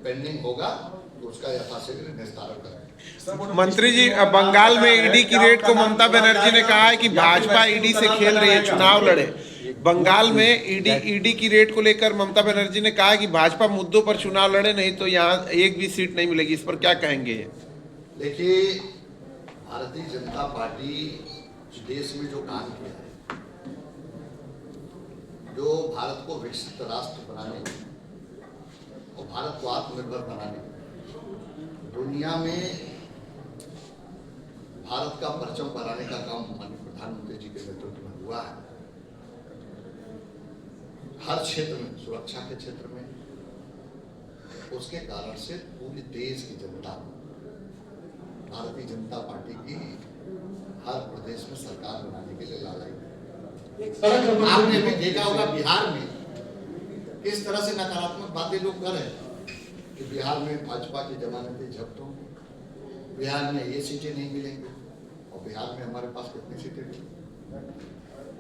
Pending होगा तो उसका यथाशीघ्र निस्तारण करेंगे। मंत्री जी, बंगाल में ईडी की रेड को ममता बनर्जी ने कहा है कि भाजपा ईडी से खेल रही है, चुनाव लड़े। बंगाल में ईडी की रेड को लेकर ममता बनर्जी ने कहा कि भाजपा मुद्दों पर चुनाव लड़े, नहीं तो यहाँ एक भी सीट नहीं मिलेगी। इस पर क्या कहेंगे? देखिए, भारतीय जनता पार्टी देश में जो काम किया है, जो भारत को विकसित राष्ट्र बनाने और भारत को आत्मनिर्भर बनाने, दुनिया में भारत का परचम फहराने का काम माननीय प्रधानमंत्री जी के नेतृत्व में हुआ है। हर क्षेत्र में, सुरक्षा के क्षेत्र में, उसके कारण से पूरे देश की जनता भारतीय जनता पार्टी की हर प्रदेश में सरकार बनाने के लिए लालाई। आपने भी देखा होगा बिहार में किस तरह से नकारात्मक बातें लोग कर रहे हैं कि बिहार में भाजपा की जमानतें जब्त होंगी, बिहार में ये सीटें नहीं मिलेंगी, और बिहार में हमारे पास कितनी सीटें मिलेंगी।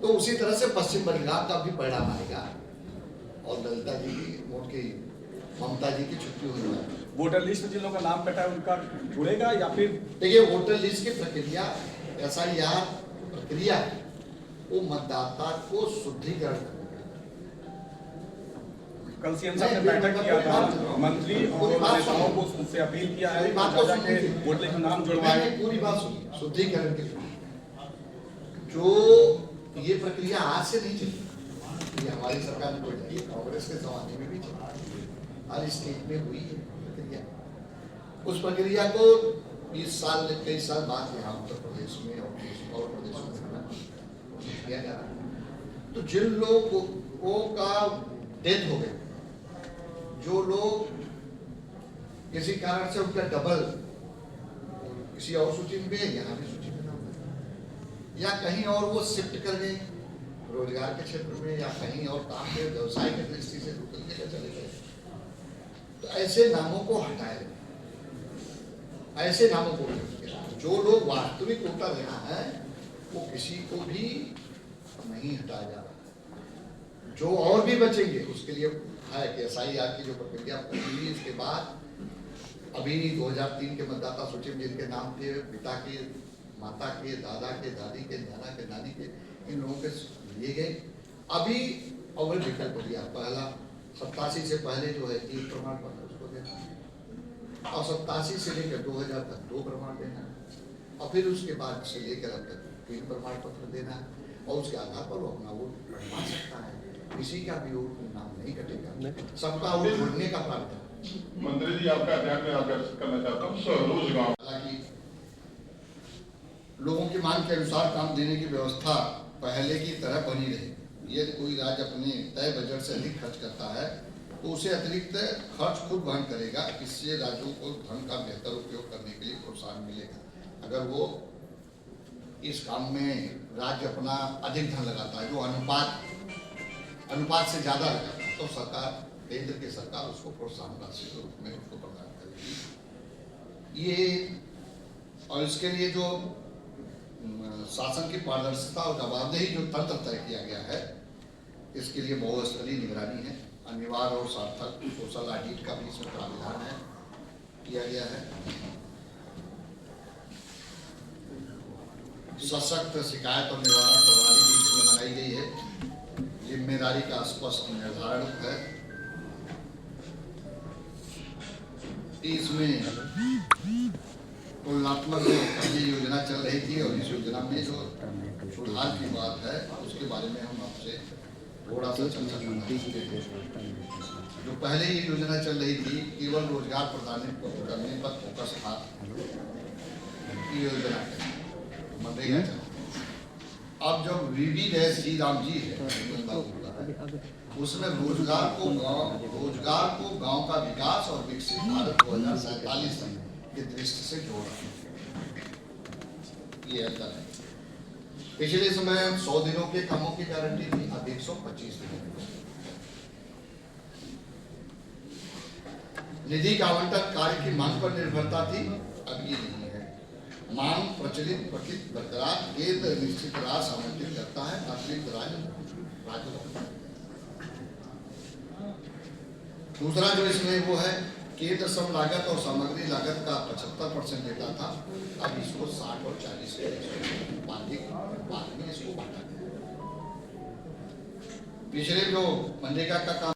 तो उसी तरह से पश्चिम बंगाल का भी परिणाम आएगा और ललिता जी की ममता जी की छुट्टी होने वाली है। वोटर लिस्ट में जिन लोगों का नाम कटा है उनका जुड़ेगा या फिर? देखिए, वोटर लिस्ट की प्रक्रिया, SIR प्रक्रिया, वो मतदाता को शुद्धिकरण करने के लिए। कल सीएम साहब ने बैठक किया था, मंत्री और नेताओं को उससे अपील किया है वोटर लिस्ट में नाम जुड़वाए। पूरी बात सुनिए, शुद्धिकरण के लिए जो ये प्रक्रिया आज से नहीं चली, ये हमारी सरकार ने कोई नहीं, कांग्रेस के जमाने में भी चली, हर स्टेट में हुई है प्रक्रिया। उस प्रक्रिया को 20 साल, कई साल बाद यहाँ उत्तर प्रदेश में और प्रदेशों में किया जा रहा है। तो जिन लोगों का डेथ हो गया, जो लोग किसी कारण से उनका डबल किसी और सूची में, यहाँ भी सूची में नाम है, या कहीं और वो शिफ्ट कर गए रोजगार के क्षेत्र में, या कहीं और काम के व्यवसाय की दृष्टि से रुकने के चले गए, तो ऐसे नामों को हटाया जाए। ऐसे नामों को जो लोग वास्तविक वोटर यहाँ है वो किसी को भी नहीं हटाया जा रहा। जो और भी बचेंगे उसके लिए है कि SIR की जो प्रक्रिया हुई, इसके बाद अभी 2003 के मतदाता सूची में जिनके नाम थे, पिता के, माता के, दादा के, दादी के, नाना के, नानी के, इन लोगों के लिए गए। अभी और विकल्प दिया, पहला 87 से पहले जो है 3 प्रमाण पत्र उसको देना, और 87 से लेकर 2000 तक 2 प्रमाण देना, और फिर उसके बाद से लेकर अब तक 3 प्रमाण पत्र देना, और उसके आधार पर वो अपना वोट बनवा सकता है। किसी का भी वोट नाम नहीं कटेगा, सबका वोट बढ़ने का प्रावधान। मंत्री जी, आपका ध्यान में आकर्षित करना चाहता हूँ, सरोज गांव, हालांकि लोगों की मांग के अनुसार काम देने की व्यवस्था पहले की तरह बनी रहे। यदि कोई राज्य अपने तय बजट से अधिक खर्च करता है तो उसे अतिरिक्त खर्च खुद वहन करेगा। इससे राज्यों को धन का बेहतर उपयोग करने के लिए प्रोत्साहन मिलेगा। अगर वो इस काम में राज्य अपना अधिक धन लगाता है, जो अनुपात से ज्यादा लगाता है, तो सरकार, केंद्र की सरकार उसको प्रोत्साहन राशि के रूप में उसको प्रदान करेगी। ये और इसके लिए जो शासन की पारदर्शिता और जवाबदेही जो तंत्र तय किया गया है, इसके लिए बहुस्तरीय निगरानी है, अनिवार्य और सार्थक सोशल ऑडिट का भी इसमें प्रावधान है किया गया है। सशक्त शिकायत और निवारण प्रणाली भी इसमें बनाई गई है। जिम्मेदारी का स्पष्ट निर्धारण है। इसमें तुलनात्मक जो पहले योजना चल रही थी और इस योजना में जो सुधार की बात है, उसके बारे में हम आपसे थोड़ा सा चर्चा करना। जो पहले ये योजना चल रही थी, केवल रोजगार प्रदान करने पर फोकस था ये योजना, मनरेगा चला। अब जब VV श्री राम जी है, उसमें रोजगार को गांव का विकास और विकसित भारत 2047 की दृष्टि से जोड़ा। ये अंतर है। पिछले समय 100 दिनों के कामों की गारंटी थी, अब 125 दिनों की। निधि का आवंटन कार्य की मांग पर निर्भरता थी, अब ये नहीं है। मांग प्रचलित प्रकृति बरकरार, केंद्र निश्चित राशि आवंटित करता है, अतिरिक्त राज्य। दूसरा जो इसमें वो है केंद्र श्रम लागत और सामग्री लागत का 75% लेता था, अब इसको 60 और 40 के बाद में इसको बांटा गया। पिछले जो मनरेगा का काम